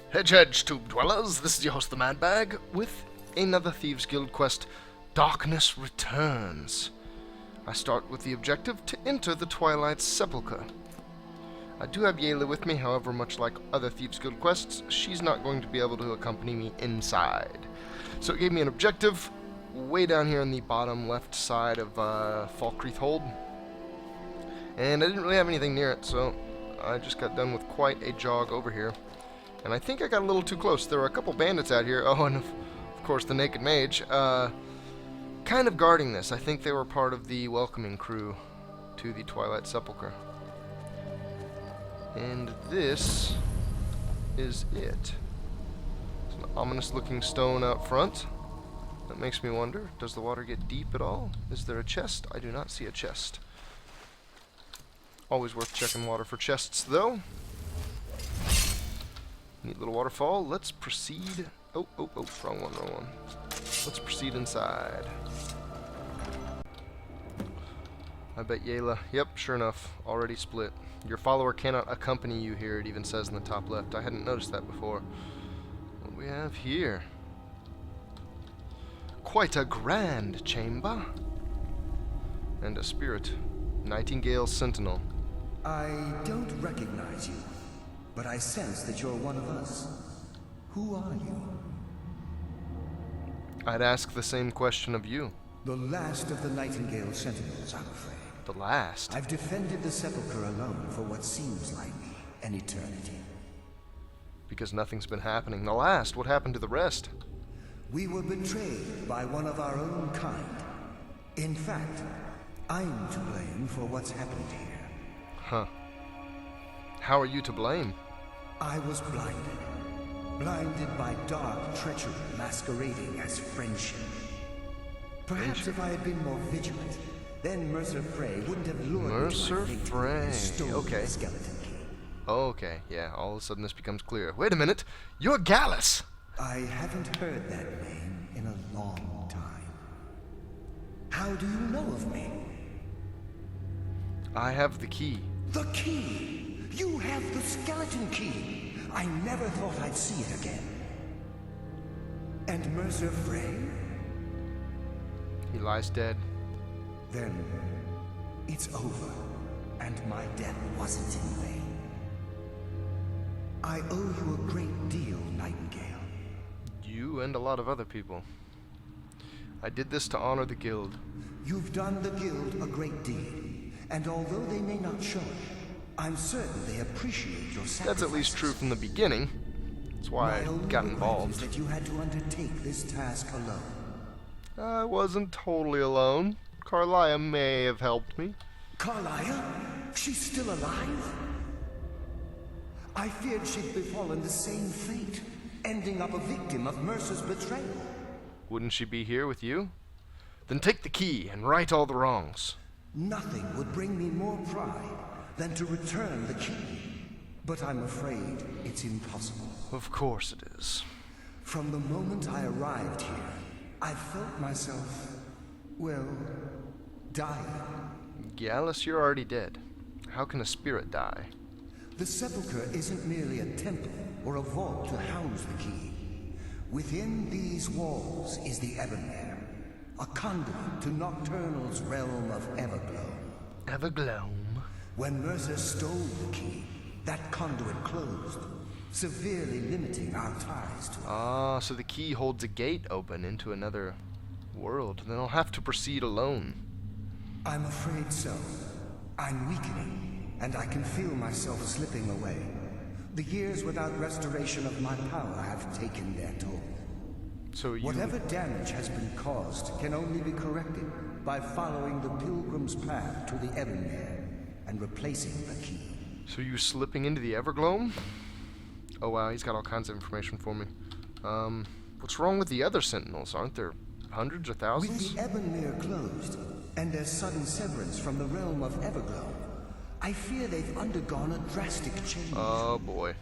Hedge, Tube Dwellers, this is your host, the Madbag, with another Thieves Guild quest, Darkness Returns. I start with the objective to enter the Twilight Sepulcher. I do have Yayla with me, however, much like other Thieves Guild quests, she's not going to be able to accompany me inside. So it gave me an objective way down here on the bottom left side of Falkreath Hold. And I didn't really have anything near it, so I just got done with quite a jog over here. And I think I got a little too close. There were a couple bandits out here. Oh, and of course the Naked Mage. Kind of guarding this. I think they were part of the welcoming crew to the Twilight Sepulcher. And this is it. It's an ominous looking stone out front. That makes me wonder, does the water get deep at all? Is there a chest? I do not see a chest. Always worth checking water for chests, though. Neat little waterfall. Let's proceed. Oh, wrong one. Let's proceed inside. I bet Yayla. Yep, sure enough. Already split. Your follower cannot accompany you here, it even says in the top left. I hadn't noticed that before. What do we have here? Quite a grand chamber. And a spirit. Nightingale Sentinel. I don't recognize you, but I sense that you're one of us. Who are you? I'd ask the same question of you. The last of the Nightingale Sentinels, I'm afraid. The last? I've defended the Sepulcher alone for what seems like an eternity. Because nothing's been happening. The last? What happened to the rest? We were betrayed by one of our own kind. In fact, I'm to blame for what's happened here. Huh. How are you to blame? I was blinded. Blinded by dark treachery masquerading as friendship. Perhaps if I had been more vigilant, then Mercer Frey wouldn't have lured me to my fate and stolen the skeleton key. Okay, yeah, all of a sudden this becomes clear. Wait a minute, you're Gallus! I haven't heard that name in a long time. How do you know of me? I have the key. The key! You have the skeleton key! I never thought I'd see it again. And Mercer Frey? He lies dead. Then, it's over, and my death wasn't in vain. I owe you a great deal, Nightingale. You and a lot of other people. I did this to honor the guild. You've done the guild a great deed, and although they may not show it, I'm certain they appreciate your sacrifices. That's at least true from the beginning. That's why I got involved. Is that you had to undertake this task alone. I wasn't totally alone. Carlia may have helped me. Carlia? She's still alive? I feared she'd befallen the same fate, ending up a victim of Mercer's betrayal. Wouldn't she be here with you? Then take the key and right all the wrongs. Nothing would bring me more pride than to return the key. But I'm afraid it's impossible. Of course it is. From the moment I arrived here, I felt myself, well, dying. Gallus, you're already dead. How can a spirit die? The Sepulcher isn't merely a temple or a vault to house the key. Within these walls is the Evermere, a conduit to Nocturnal's realm of Everglow. Everglow? When Mercer stole the key, that conduit closed, severely limiting our ties to it. Ah, so the key holds a gate open into another world. Then I'll have to proceed alone. I'm afraid so. I'm weakening, and I can feel myself slipping away. The years without restoration of my power have taken their toll. So you... Whatever damage has been caused can only be corrected by following the Pilgrim's path to the Evermere and replacing the key. So you slipping into the Everglow? Oh wow, he's got all kinds of information for me. What's wrong with the other Sentinels? Aren't there hundreds or thousands? With the Evermere closed, and their sudden severance from the realm of Everglow, I fear they've undergone a drastic change. Oh boy.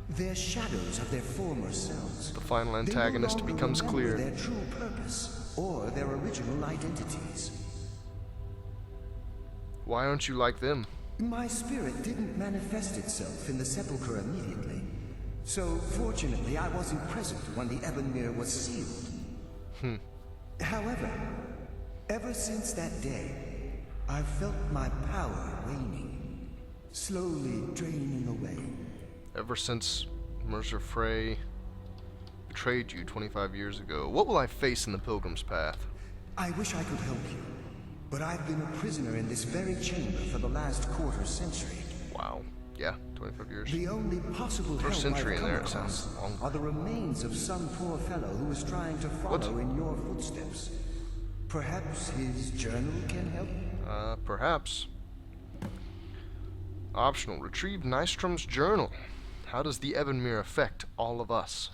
They're shadows of their former selves. The final antagonist becomes clear. Their true purpose, or their original identities. Why aren't you like them? My spirit didn't manifest itself in the Sepulcher immediately. So, fortunately, I wasn't present when the Ebonmere was sealed. However, ever since that day, I've felt my power waning, slowly draining away. Ever since Mercer Frey betrayed you 25 years ago, what will I face in the Pilgrim's path? I wish I could help you, but I've been a prisoner in this very chamber for the last quarter century. Wow. Yeah, 25 years. The only possible First help century I've in come there, it across sounds long. are the remains of some poor fellow who was trying to follow in your footsteps. Perhaps his journal can help? Perhaps. Optional. Retrieve Nystrom's journal. How does the Ebonmere affect all of us?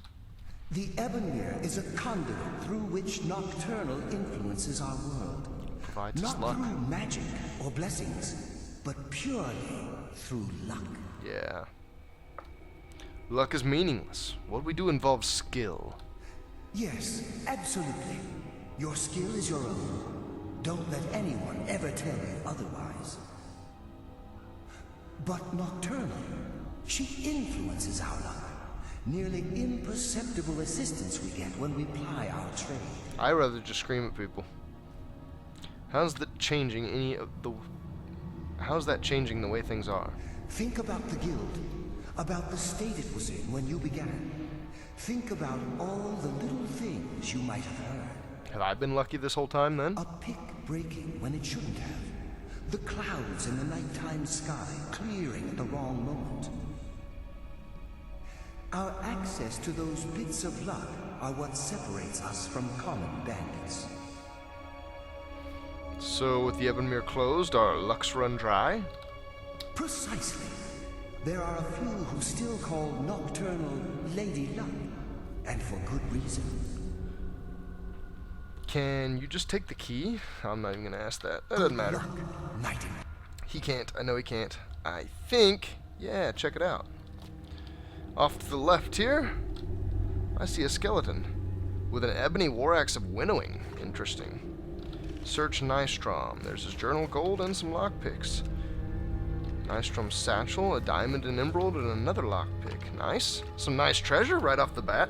The Ebonmere is a conduit through which Nocturnal influences our world. Provides us Not luck. through magic or blessings, but purely through luck. Yeah. Luck is meaningless. What we do involves skill. Yes, absolutely. Your skill is your own. Don't let anyone ever tell you otherwise. But Nocturnal, she influences our luck. Nearly imperceptible assistance we get when we ply our trade. I rather just scream at people. How's that changing any of the... How's that changing the way things are? Think about the guild, about the state it was in when you began. Think about all the little things you might have heard. Have I been lucky this whole time then? A pick breaking when it shouldn't have. The clouds in the nighttime sky clearing at the wrong moment. Our access to those bits of luck are what separates us from common bandits. So with the Ebonmere closed, our lucks run dry? Precisely. There are a few who still call Nocturnal Lady Luck, and for good reason. Can you just take the key? I'm not even gonna ask that. That doesn't matter. Luck, Nightingale. He can't. I know he can't. I think... Yeah, check it out. Off to the left here, I see a skeleton with an ebony war axe of winnowing. Interesting. Search Nystrom. There's his journal gold and some lockpicks. Nystrom's satchel, a diamond and emerald, and another lockpick. Nice. Some nice treasure right off the bat.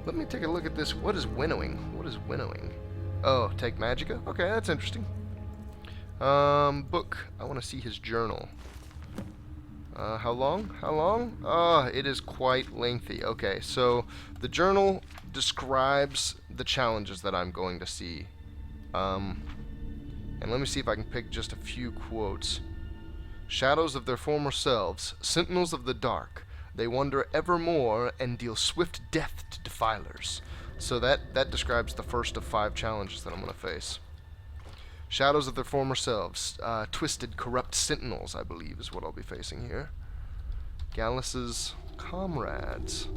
Let me take a look at this. What is winnowing? What is winnowing? Oh, take Magicka? Okay, that's interesting. Book. I want to see his journal. How long? How long? It is quite lengthy. Okay, so the journal describes the challenges that I'm going to see. And let me see if I can pick just a few quotes. Shadows of their former selves, sentinels of the dark, they wander evermore and deal swift death to defilers. So that describes the first of 5 challenges that I'm going to face. Shadows of their former selves, twisted, corrupt sentinels, I believe, is what I'll be facing here. Gallus's comrades.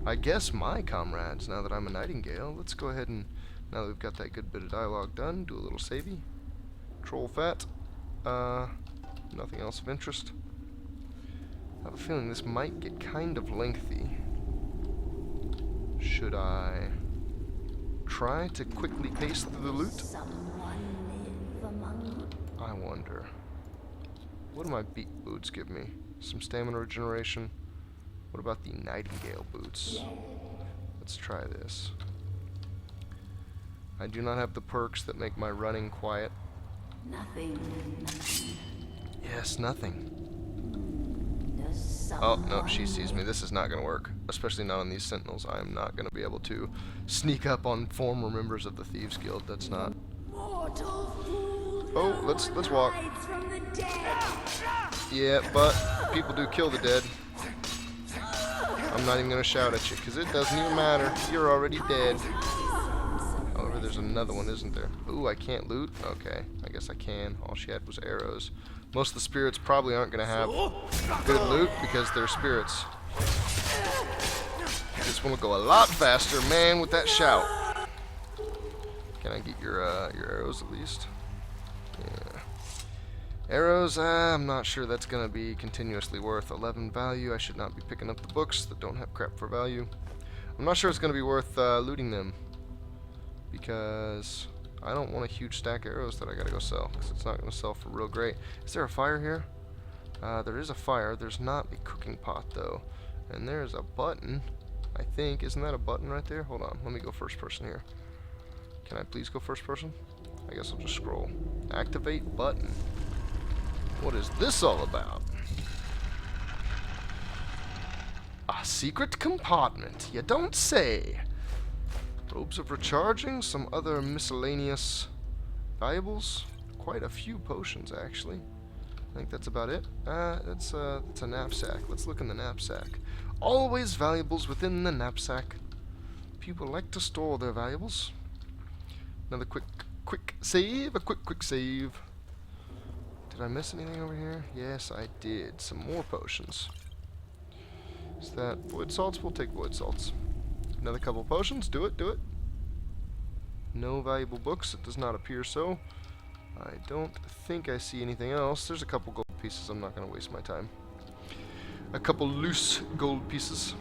I guess my comrades, now that I'm a Nightingale. Let's go ahead and, now that we've got that good bit of dialogue done, do a little savey. Troll fat. Nothing else of interest. I have a feeling this might get kind of lengthy. Should I try to quickly pace through the loot? I wonder. What do my beak boots give me? Some stamina regeneration. What about the Nightingale boots? Let's try this. I do not have the perks that make my running quiet. Nothing. Yes, nothing. Oh, no, she sees me. This is not going to work. Especially not on these sentinels. I am not going to be able to sneak up on former members of the Thieves Guild. That's not... Oh, let's walk. Yeah, but people do kill the dead. I'm not even going to shout at you, because it doesn't even matter. You're already dead. However, there's another one, isn't there? Ooh, I can't loot? Okay, I guess I can. All she had was arrows. Most of the spirits probably aren't going to have good loot, because they're spirits. This one will go a lot faster, man, with that shout. Can I get your arrows at least? Yeah. Arrows, I'm not sure that's going to be continuously worth 11 value. I should not be picking up the books that don't have crap for value. I'm not sure it's going to be worth looting them, because I don't want a huge stack of arrows that I got to go sell, because it's not going to sell for real great. Is there a fire here? There is a fire. There's not a cooking pot, though. And there's a button, I think. Isn't that a button right there? Hold on, let me go first person here. Can I please go first person? I guess I'll just scroll. Activate button. What is this all about? A secret compartment, you don't say. Robes of recharging, some other miscellaneous valuables. Quite a few potions, actually. I think that's about it. That's a knapsack. Let's look in the knapsack. Always valuables within the knapsack. People like to store their valuables. Another quick save. A quick save. Did I miss anything over here? Yes, I did. Some more potions. Is that void salts? We'll take void salts. Another couple potions. Do it. No valuable books. It does not appear so. I don't think I see anything else. There's a couple gold pieces. I'm not going to waste my time. A couple loose gold pieces.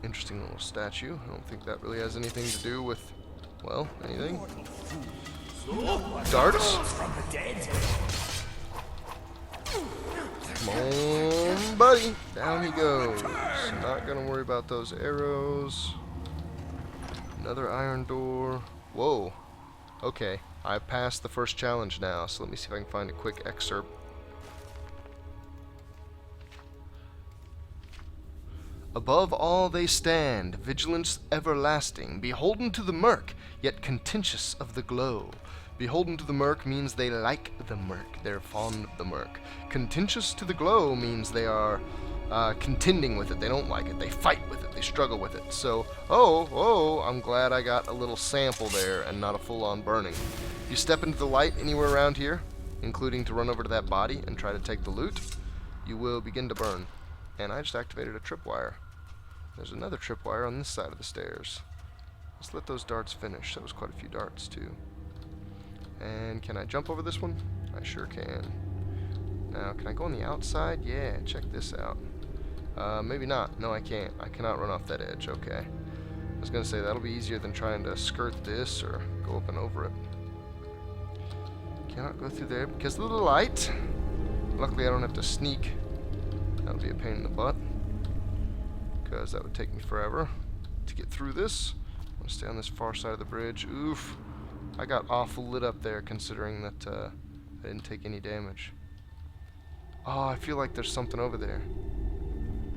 Interesting little statue. I don't think that really has anything to do with, well, anything. Darts. Come on, buddy. Down he goes. Not going to worry about those arrows. Another iron door. Whoa. Okay. I passed the first challenge now, so let me see if I can find a quick excerpt. Above all they stand, vigilance everlasting, beholden to the murk, yet contentious of the glow. Beholden to the murk means they like the murk, they're fond of the murk. Contentious to the glow means they are contending with it, they don't like it, they fight with it, they struggle with it. So, I'm glad I got a little sample there and not a full-on burning. If you step into the light anywhere around here, including to run over to that body and try to take the loot, you will begin to burn. And I just activated a tripwire. There's another tripwire on this side of the stairs. Let's let those darts finish. That was quite a few darts, too. And can I jump over this one? I sure can. Now, can I go on the outside? Yeah, check this out. Maybe not. No, I can't. I cannot run off that edge. Okay. I was going to say, that'll be easier than trying to skirt this or go up and over it. Cannot go through there because of the light. Luckily, I don't have to sneak. That would be a pain in the butt, because that would take me forever to get through this. I'm going to stay on this far side of the bridge. Oof. I got awful lit up there, considering that I didn't take any damage. Oh, I feel like there's something over there.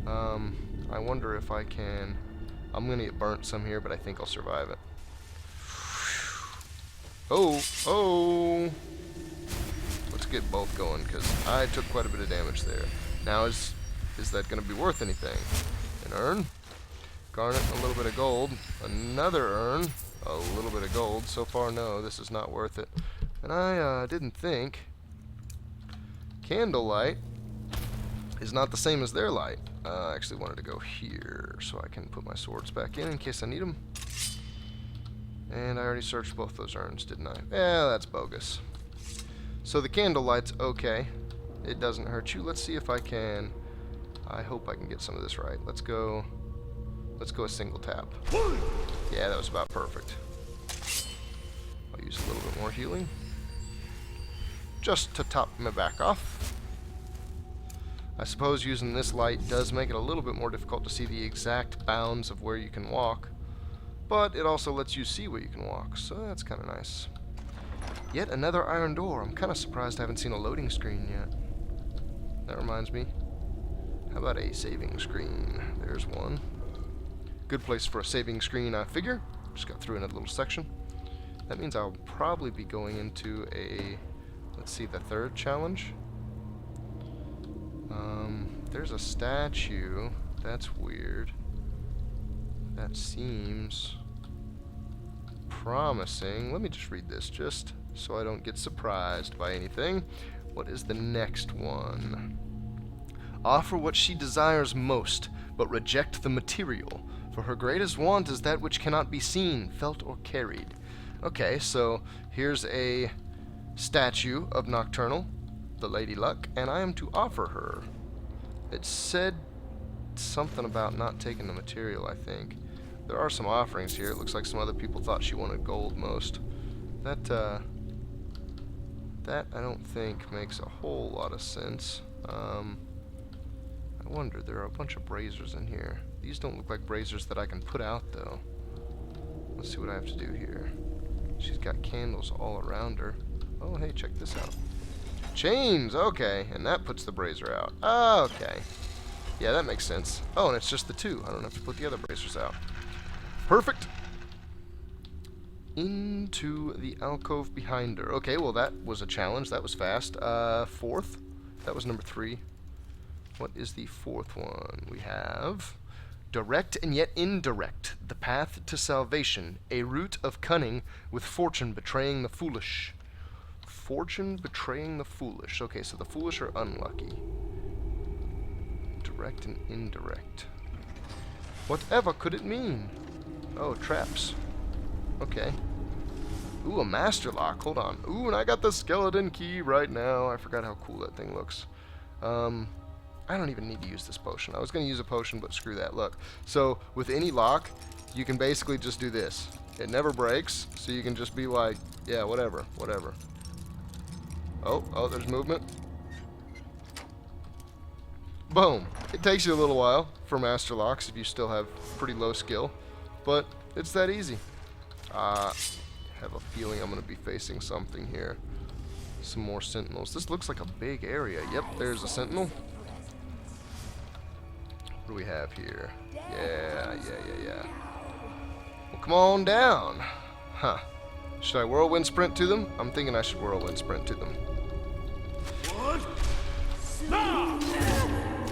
I wonder if I can... I'm going to get burnt some here, but I think I'll survive it. Oh! Let's get both going, because I took quite a bit of damage there. Now, is that going to be worth anything? An urn? Garnet, a little bit of gold. Another urn, a little bit of gold. So far, no, this is not worth it. And I didn't think candlelight is not the same as their light. I actually wanted to go here so I can put my swords back in case I need them. And I already searched both those urns, didn't I? Yeah, that's bogus. So the candlelight's okay. It doesn't hurt you. Let's see if I can... I hope I can get some of this right. Let's go a single tap. Yeah, that was about perfect. I'll use a little bit more healing, just to top my back off. I suppose using this light does make it a little bit more difficult to see the exact bounds of where you can walk, but it also lets you see where you can walk, so that's kind of nice. Yet another iron door. I'm kind of surprised I haven't seen a loading screen yet. That reminds me. How about a saving screen? There's one. Good place for a saving screen, I figure. Just got through another little section. That means I'll probably be going into a... Let's see, the third challenge. There's a statue. That's weird. That seems promising. Let me just read this, just so I don't get surprised by anything. What is the next one? Offer what she desires most, but reject the material, for her greatest want is that which cannot be seen, felt, or carried. Okay, so here's a statue of Nocturnal, the Lady Luck, and I am to offer her. It said something about not taking the material, I think. There are some offerings here. It looks like some other people thought she wanted gold most. That I don't think makes a whole lot of sense. I I wonder, there are a bunch of braziers in here. These don't look like braziers that I can put out, though. Let's see what I have to do here. She's got candles all around her. Oh, hey, check this out. Chains! Okay, and that puts the brazier out. Okay. Yeah, that makes sense. Oh, and it's just the two. I don't have to put the other braziers out. Perfect! Into the alcove behind her. Okay, well, that was a challenge. That was fast. Fourth. That was number 3. What is the fourth one? We have direct and yet indirect, the path to salvation, a route of cunning with fortune betraying the foolish. Fortune betraying the foolish. Okay, so the foolish are unlucky. Direct and indirect. Whatever could it mean? Oh, traps. Okay. Ooh, a master lock. Hold on. Ooh, and I got the skeleton key right now. I forgot how cool that thing looks. I don't even need to use this potion. I was going to use a potion, but screw that. Look. So, with any lock, you can basically just do this. It never breaks, so you can just be like, yeah, whatever, whatever. Oh, there's movement. Boom. It takes you a little while for master locks if you still have pretty low skill, but it's that easy. I have a feeling I'm going to be facing something here. Some more sentinels. This looks like a big area. Yep, there's a sentinel. What do we have here? Yeah. Well, come on down. Huh. Should I whirlwind sprint to them? I'm thinking I should whirlwind sprint to them.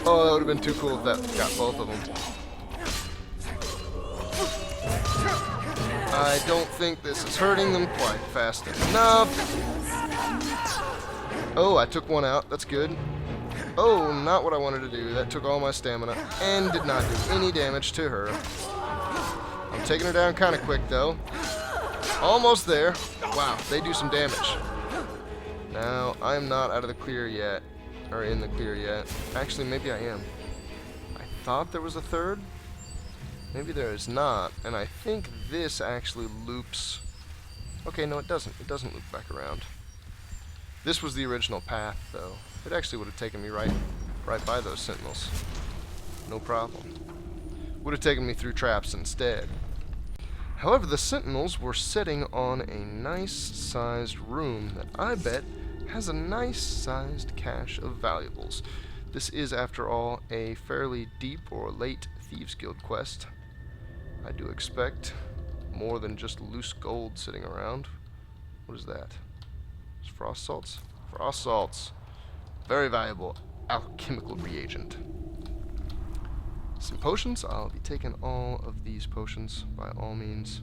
Oh, that would have been too cool if that got both of them. I don't think this is hurting them quite fast enough. Oh, I took one out. That's good. Oh, not what I wanted to do. That took all my stamina and did not do any damage to her. I'm taking her down kind of quick, though. Almost there. Wow, they do some damage. Now, I'm not out of the clear yet. Or in the clear yet. Actually, maybe I am. I thought there was a third. Maybe there is not. And I think this actually loops. Okay, no, it doesn't. It doesn't loop back around. This was the original path, though. It actually would have taken me right by those sentinels. No problem. Would have taken me through traps instead. However, the sentinels were sitting on a nice-sized room that I bet has a nice-sized cache of valuables. This is, after all, a fairly deep or late Thieves Guild quest. I do expect more than just loose gold sitting around. What is that? It's frost salts? Frost salts. Very valuable alchemical reagent. Some potions. I'll be taking all of these potions by all means.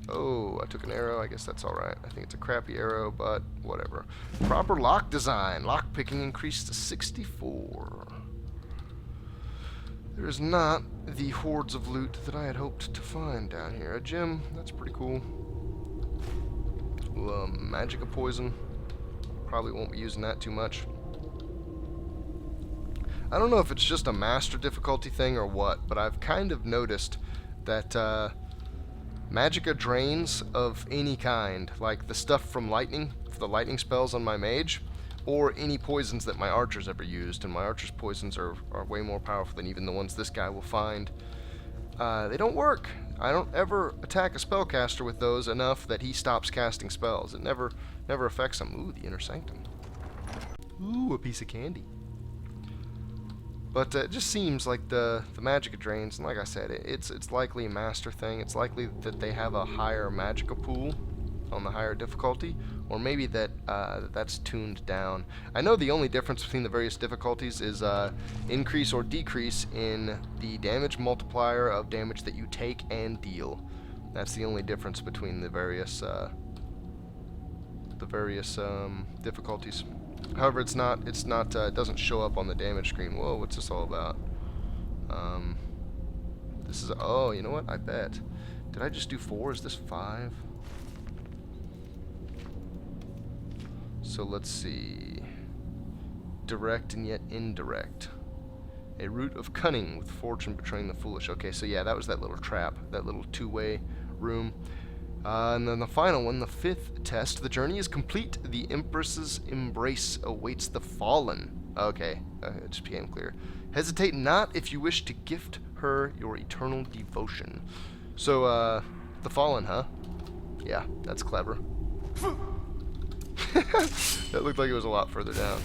Oh, I took an arrow. I guess that's alright. I think it's a crappy arrow, but whatever. Proper lock design. Lock picking increased to 64. There's not the hordes of loot that I had hoped to find down here. A gem. That's pretty cool. Ooh, magic poison. Probably won't be using that too much. I don't know if it's just a master difficulty thing or what, but I've kind of noticed that magicka drains of any kind, like the stuff from lightning, the lightning spells on my mage, or any poisons that my archers ever used, and my archers' poisons are way more powerful than even the ones this guy will find. They don't work. I don't ever attack a spellcaster with those enough that he stops casting spells. It never affects him. Ooh, the Inner Sanctum. Ooh, a piece of candy. But it just seems like the magicka drains, and like I said, it's likely a master thing. It's likely that they have a higher magicka pool on the higher difficulty, or maybe that that's tuned down. I know the only difference between the various difficulties is increase or decrease in the damage multiplier of damage that you take and deal. That's the only difference between the various difficulties. However, it doesn't show up on the damage screen. Whoa, what's this all about? This is, oh, you know what? I bet. Did I just do 4? Is this 5? So let's see. Direct and yet indirect. A route of cunning with fortune betraying the foolish. Okay, so yeah, that was that little trap, that little two-way room. And then the final one, the 5th test. The journey is complete. The Empress's embrace awaits the fallen. Okay, it just became clear. Hesitate not if you wish to gift her your eternal devotion. So, the Fallen, huh? Yeah, that's clever. That looked like it was a lot further down.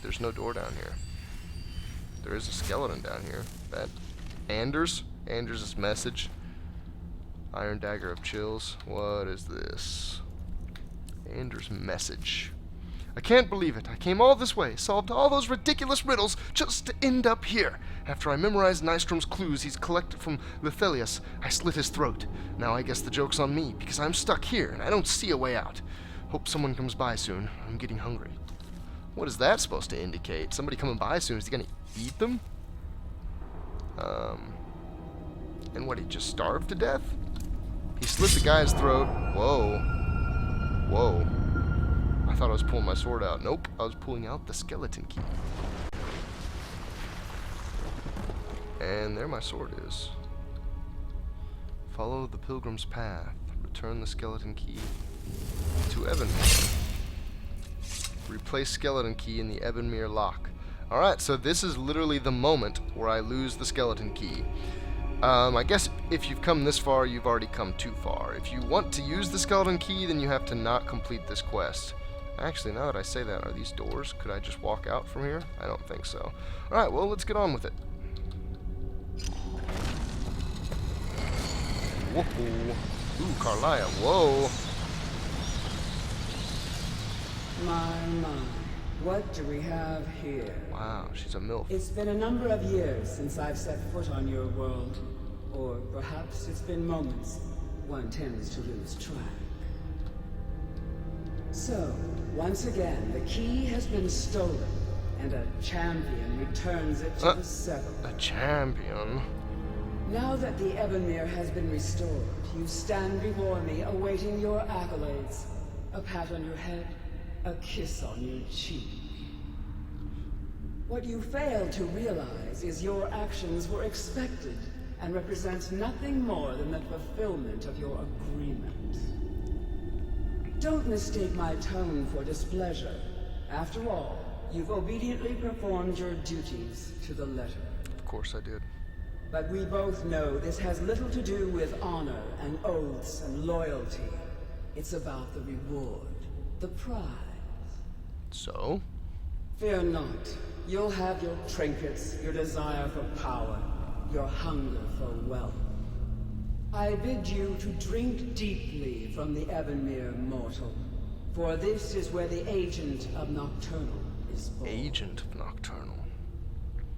There's no door down here. There is a skeleton down here. That Anders' message. Iron Dagger of Chills. What is this? Anders' message. I can't believe it. I came all this way, solved all those ridiculous riddles, just to end up here. After I memorized Nystrom's clues he's collected from Lithelius, I slit his throat. Now I guess the joke's on me, because I'm stuck here, and I don't see a way out. Hope someone comes by soon. I'm getting hungry. What is that supposed to indicate? Somebody coming by soon? Is he gonna eat them? And what, he just starved to death? He slit the guy's throat. Whoa. Whoa. I thought I was pulling my sword out. Nope, I was pulling out the skeleton key. And there my sword is. Follow the pilgrim's path. Return the skeleton key to Ebenmere. Replace skeleton key in the Ebenmere lock. Alright, so this is literally the moment where I lose the skeleton key. I guess if you've come this far, you've already come too far. If you want to use the skeleton key, then you have to not complete this quest. Actually, now that I say that, are these doors? Could I just walk out from here? I don't think so. Alright, well, let's get on with it. Whoa. Ooh, Carlia, whoa. My, what do we have here? Wow, she's a MILF. It's been a number of years since I've set foot on your world. Or perhaps it's been moments. One tends to lose track. So, once again, the key has been stolen, and a champion returns it to the Sepulcher. A champion? Now that the Ebenmere has been restored, you stand before me awaiting your accolades. A pat on your head, a kiss on your cheek. What you fail to realize is your actions were expected and represent nothing more than the fulfillment of your agreement. Don't mistake my tone for displeasure. After all, you've obediently performed your duties to the letter. Of course I did. But we both know this has little to do with honor and oaths and loyalty. It's about the reward, the prize. So? Fear not. You'll have your trinkets, your desire for power, your hunger for wealth. I bid you to drink deeply from the Ebenmere mortal, for this is where the agent of Nocturnal is born. Agent of Nocturnal.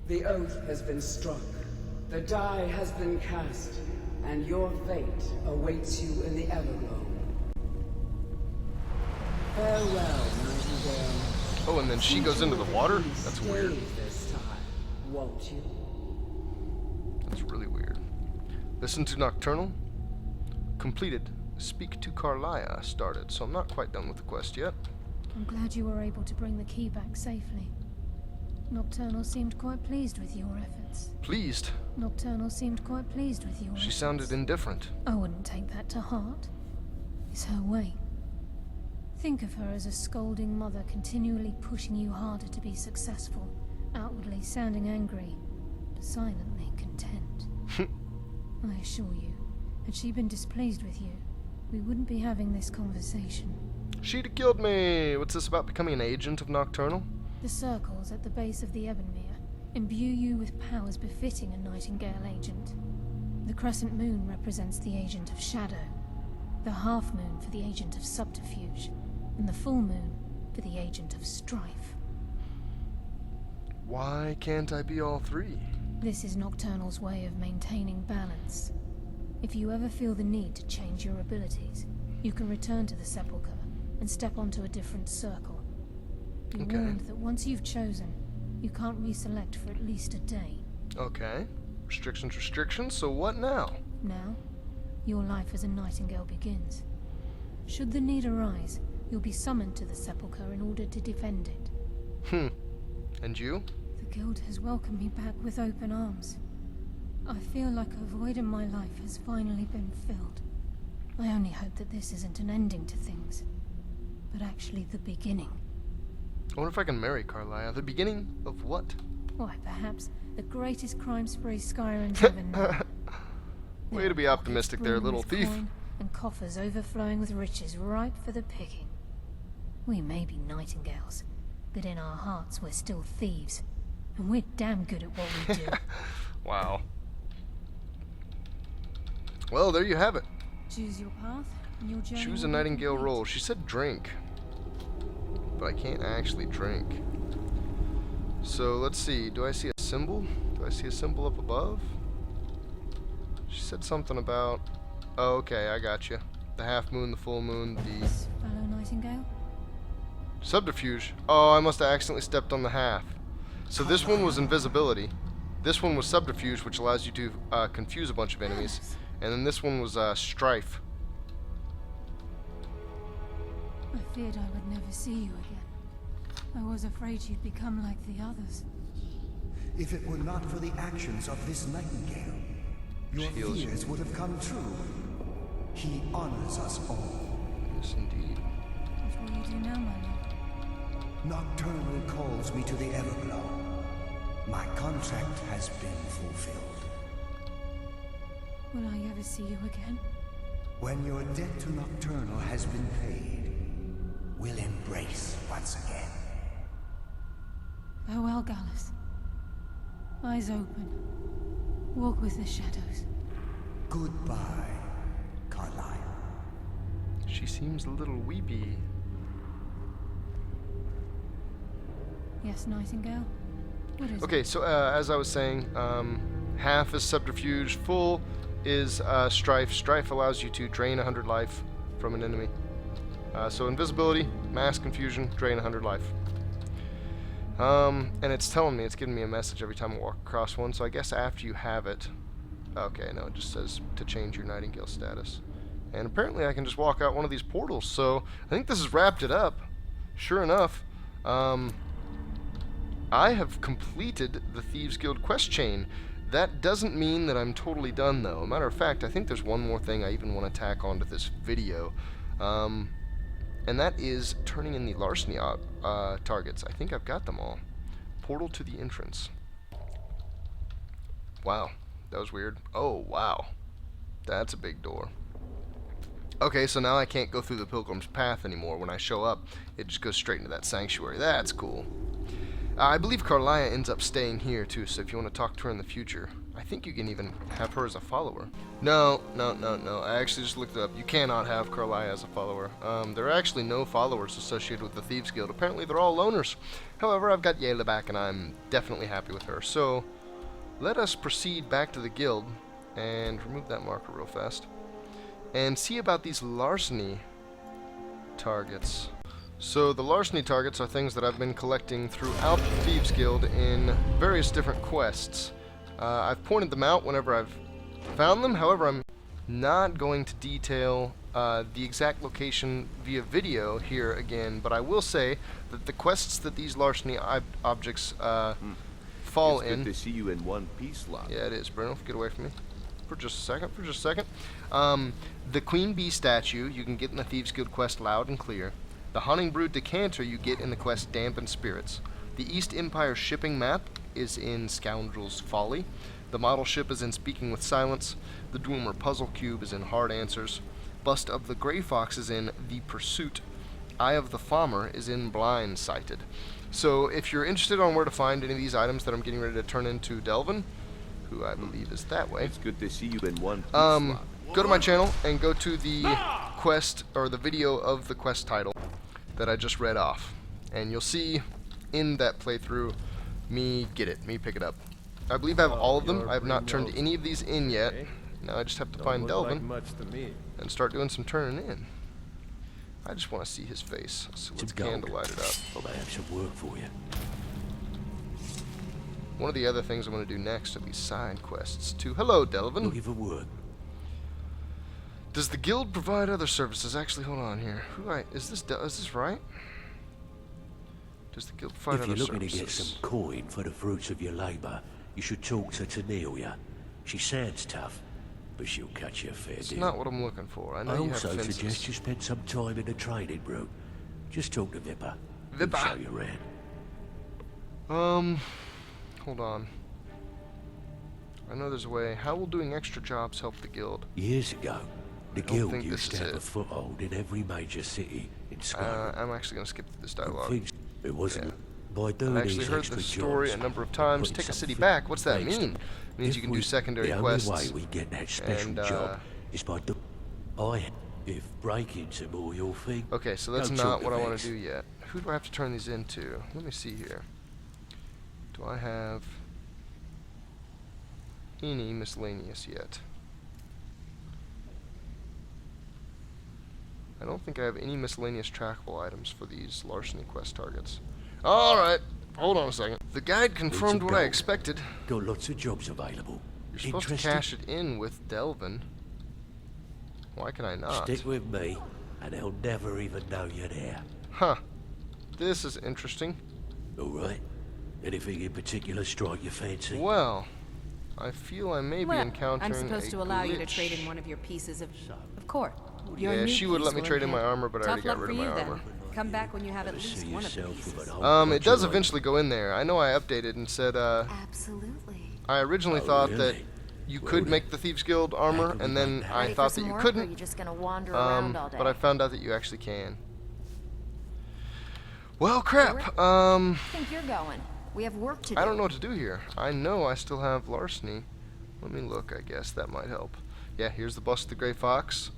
The oath has been struck, the die has been cast, and your fate awaits you in the Everglow. Farewell, Nightingale. Oh, and then she goes into the water? That's weird. This time, won't you? That's really weird. Listen to Nocturnal. Completed. Speak to Carlia started, so I'm not quite done with the quest yet. I'm glad you were able to bring the key back safely. Nocturnal seemed quite pleased with your efforts. Pleased? Nocturnal seemed quite pleased with your She efforts. sounded indifferent. I wouldn't take that to heart. It's her way. Think of her as a scolding mother continually pushing you harder to be successful, outwardly sounding angry, but silently content. I assure you, had she been displeased with you, we wouldn't be having this conversation. She'd have killed me! What's this about becoming an agent of Nocturnal? The circles at the base of the Ebenmere imbue you with powers befitting a Nightingale agent. The crescent moon represents the agent of shadow, the half moon for the agent of subterfuge, and the full moon for the agent of strife. Why can't I be all three? This is Nocturnal's way of maintaining balance. If you ever feel the need to change your abilities, you can return to the Sepulcher and step onto a different circle. Be warned that once you've chosen, you can't reselect for at least a day. Okay. Restrictions, so what now? Now, your life as a Nightingale begins. Should the need arise, you'll be summoned to the Sepulcher in order to defend it. And you? The Guild has welcomed me back with open arms. I feel like a void in my life has finally been filled. I only hope that this isn't an ending to things. but actually the beginning. I wonder if I can marry Carlia. The beginning of what? Why, perhaps the greatest crime spree Skyrim's ever known. Way to be optimistic there, little thief. And coffers overflowing with riches ripe for the picking. We may be Nightingales, but in our hearts we're still thieves. And we're damn good at what we do. Wow. Well, there you have it. Choose your path, and your journey. Choose a Nightingale role. She said drink, but I can't actually drink. So let's see. Do I see a symbol? Do I see a symbol up above? She said something about... Oh, okay, I got you. The half moon, the full moon, the... Fellow Nightingale? Subterfuge. Oh, I must have accidentally stepped on the half. So this one was invisibility. This one was subterfuge, which allows you to confuse a bunch of enemies. And then this one was strife. I feared I would never see you again. I was afraid you'd become like the others. If it were not for the actions of this Nightingale, your fears would have come true. He honors us all. Yes, indeed. What will you do now, my lord? Nocturnal calls me to the Everglow. My contract has been fulfilled. Will I ever see you again? When your debt to Nocturnal has been paid, we'll embrace once again. Farewell, Gallus. Eyes open. Walk with the shadows. Goodbye, Carlisle. She seems a little weepy. Yes, Nightingale? What is Okay, so as I was saying, half is subterfuge, full is strife. Strife allows you to drain 100 life from an enemy. So invisibility, mass confusion, drain 100 life. And it's telling me, it's giving me a message every time I walk across one, so I guess after you have it... Okay, no, it just says to change your Nightingale status. And apparently I can just walk out one of these portals, so I think this has wrapped it up. Sure enough, I have completed the Thieves Guild quest chain. That doesn't mean that I'm totally done, though. Matter of fact, I think there's one more thing I even want to tack onto this video. And that is turning in the larceny targets. I think I've got them all. Portal to the entrance. Wow, that was weird. Oh, wow. That's a big door. Okay, so now I can't go through the Pilgrim's Path anymore. When I show up, it just goes straight into that sanctuary. That's cool. I believe Carlia ends up staying here, too, so if you want to talk to her in the future, I think you can even have her as a follower. No. I actually just looked it up. You cannot have Carlia as a follower. There are actually no followers associated with the Thieves Guild. Apparently, they're all loners. However, I've got Yayla back, and I'm definitely happy with her. So, let us proceed back to the guild and remove that marker real fast. And see about these larceny targets. So the larceny targets are things that I've been collecting throughout the Thieves Guild in various different quests. I've pointed them out whenever I've found them, however I'm not going to detail the exact location via video here again, but I will say that the quests that these larceny objects fall in... It's good to see you in one piece, love. Yeah, it is, Bruno. Get away from me. For just a second. The Queen Bee statue you can get in the Thieves Guild quest Loud and Clear. The Hunting Brood decanter you get in the quest Dampened Spirits. The East Empire shipping map is in Scoundrel's Folly. The model ship is in Speaking with Silence. The Dwemer puzzle cube is in Hard Answers. Bust of the Grey Fox is in The Pursuit. Eye of the Farmer is in Blindsighted. So if you're interested on where to find any of these items that I'm getting ready to turn into Delvin, who I believe is that way. It's good to see you in one piece, go to my channel and go to the quest, or the video of the quest title that I just read off. And you'll see in that playthrough me pick it up. I believe I have all of them. I have not turned any of these in yet. Now I just have to find Delvin and start doing some turning in. I just want to see his face, so let's candlelight it up. Well, I have some work for you. One of the other things I'm going to do next are these side quests too. Hello, Delvin. Looking for work. Does the guild provide other services? Actually, hold on here. Is this right? Does the guild provide other services? If you're looking to get some coin for the fruits of your labor, you should talk to Tanelia. She sounds tough, but she'll cut you a fair deal. It's not what I'm looking for. I know I you have also fences. suggest you spend some time in the trading room. Just talk to Vipper. Vipper. He'll show you around. Hold on. I know there's a way. How will doing extra jobs help the guild? Years ago, the don't guild think used this to is have a it. foothold in every major city in Skyrim. I'm actually going to skip through this dialogue. Things- It wasn't by I've doing actually these heard extra the story jobs, a number of times. putting Take a city something back. What's that next to mean? it. Means If you can we- do secondary the quests. only way we get that special and, job is by doing. If breaking's more your thing. Okay, so that's go not talk what I want Vex. to do yet. Who do I have to turn these into? Let me see here. Do I have any miscellaneous yet? I don't think I have any miscellaneous trackable items for these larceny quest targets. Alright, hold on a second. The guide confirmed what I gold. expected. Got lots of jobs available. You're supposed to Interested? cash it in with Delvin. Why can I not? Stick with me, and they'll never even know you're there. Huh. This is interesting. All right? Anything in particular strike your fancy? Well, I feel I may be Well, encountering I'm supposed a to allow you to glitch. trade in one of your pieces of course. Your Yeah, new she would piece let me will trade in my enhance- armor, but I already Tough got luck rid of for my you, armor. then. Come back when you have at Never least see one of the yourself with pieces. an old It does country eventually go in there. I know I updated and said, Absolutely. I originally Oh, thought that really? you Well, could then, make the Thieves Guild armor, can we and then make that? I Ready for thought that some you work, or are couldn't. you just gonna wander around all day? But I found out that you actually can. Well, crap. think you're going. We have work to do. I don't know what to do here. I know I still have larceny. Let me look, I guess. That might help. Yeah, here's the Bust of the Grey Fox,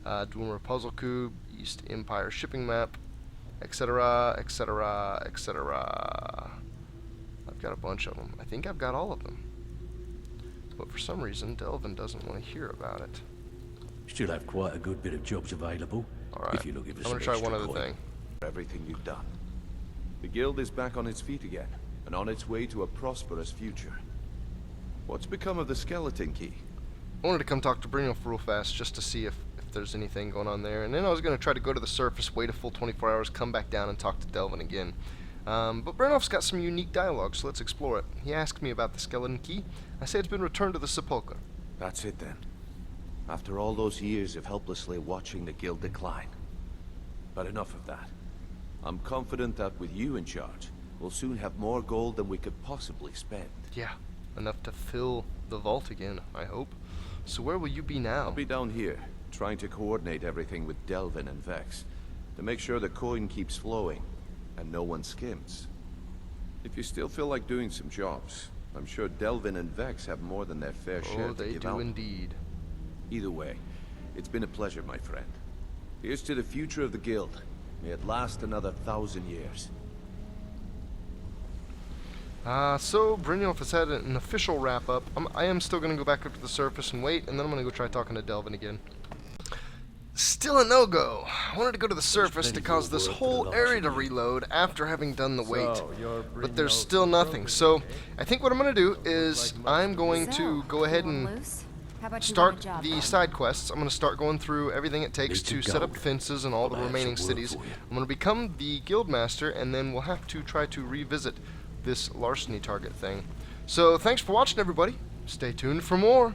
Dwemer Puzzle Cube, East Empire Shipping Map, etc., etc., etc. I've got a bunch of them. I think I've got all of them. But for some reason, Delvin doesn't want to hear about it. Still have quite a good bit of jobs available. Alright, If you're looking for I'm some going to try one extra other coin. thing. Everything you've done. The guild is back on its feet again, and on its way to a prosperous future. What's become of the skeleton key? I wanted to come talk to Brynjolf real fast just to see if there's anything going on there. And then I was going to try to go to the surface, wait a full 24 hours, come back down and talk to Delvin again. But Brynjolf's got some unique dialogue, so let's explore it. He asked me about the skeleton key. I say it's been returned to the Sepulcher. That's it then. After all those years of helplessly watching the guild decline. But enough of that. I'm confident that with you in charge, we'll soon have more gold than we could possibly spend. Yeah, enough to fill the vault again, I hope. So where will you be now? I'll be down here, trying to coordinate everything with Delvin and Vex, to make sure the coin keeps flowing, and no one skims. If you still feel like doing some jobs, I'm sure Delvin and Vex have more than their fair share Oh, to they give do out. indeed. Either way, it's been a pleasure, my friend. Here's to the future of the guild. May it last another 1,000 years. So Brynjolf has had an official wrap-up. I am still going to go back up to the surface and wait, and then I'm going to go try talking to Delvin again. Still a no-go. I wanted to go to the surface to cause this whole area to reload after having done the wait. But there's still nothing. So I think what I'm going to do is I'm going to go ahead and start the side quests. I'm going to start going through everything it takes to set up fences in all the remaining cities. I'm going to become the guild master, and then we'll have to try to revisit this larceny target thing. So thanks for watching, everybody. Stay tuned for more.